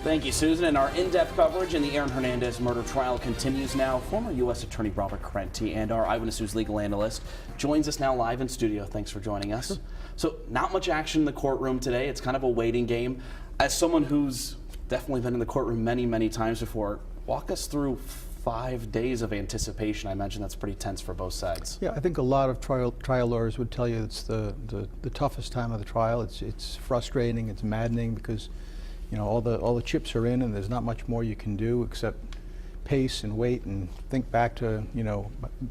Thank you, Susan. And our in-depth coverage in the Aaron Hernandez murder trial continues now. Former U.S. Attorney Robert Corrente and our Eyewitness News legal analyst joins us now live in studio. Thanks for joining us. Sure. So, not much action in the courtroom today. It's kind of a waiting game. As someone who's definitely been in the courtroom many, many times before, walk us through 5 days of anticipation. I imagine that's pretty tense for both sides. Yeah, I think a lot of trial lawyers would tell you it's the toughest time of the trial. It's frustrating, it's maddening because all the chips are in and there's not much more you can do except pace and wait and think back to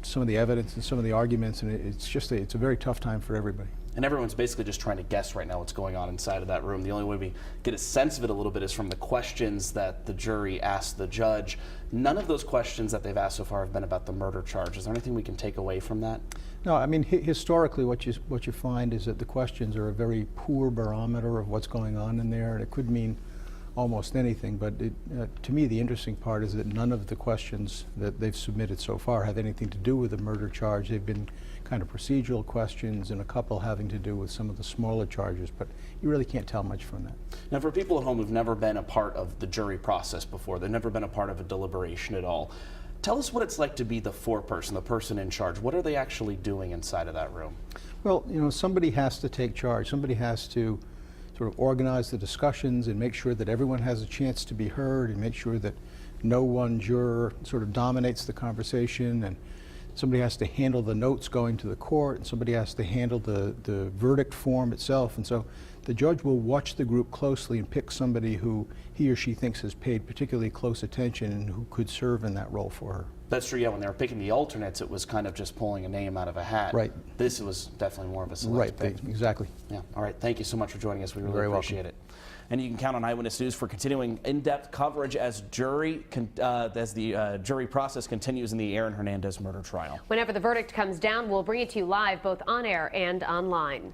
some of the evidence and some of the arguments, and it's a very tough time for everybody. And everyone's basically just trying to guess right now what's going on inside of that room. The only way we get a sense of it a little bit is from the questions that the jury asked the judge. None of those questions that they've asked so far have been about the murder charge. Is there anything we can take away from that? No, I mean, historically what you find is that the questions are a very poor barometer of what's going on in there, and it could mean almost anything, but to me the interesting part is that none of the questions that they've submitted so far have anything to do with the murder charge. They've been kind of procedural questions and a couple having to do with some of the smaller charges, but you really can't tell much from that. Now, for people at home who've never been a part of the jury process before, they've never been a part of a deliberation at all, tell us what it's like to be the foreperson, the person in charge. What are they actually doing inside of that room? Well, somebody has to take charge. Somebody has to sort of organize the discussions and make sure that everyone has a chance to be heard and make sure that no one juror sort of dominates the conversation, and somebody has to handle the notes going to the court, and somebody has to handle the verdict form itself. And so the judge will watch the group closely and pick somebody who he or she thinks has paid particularly close attention and who could serve in that role for her. That's true, yeah. When they were picking the alternates, it was kind of just pulling a name out of a hat. Right. This was definitely more of a select pick. Right, exactly. Yeah. All right. Thank you so much for joining us. We really appreciate it. And you can count on Eyewitness News for continuing in-depth coverage as the jury process continues in the Aaron Hernandez murder trial. Whenever the verdict comes down, we'll bring it to you live, both on air and online.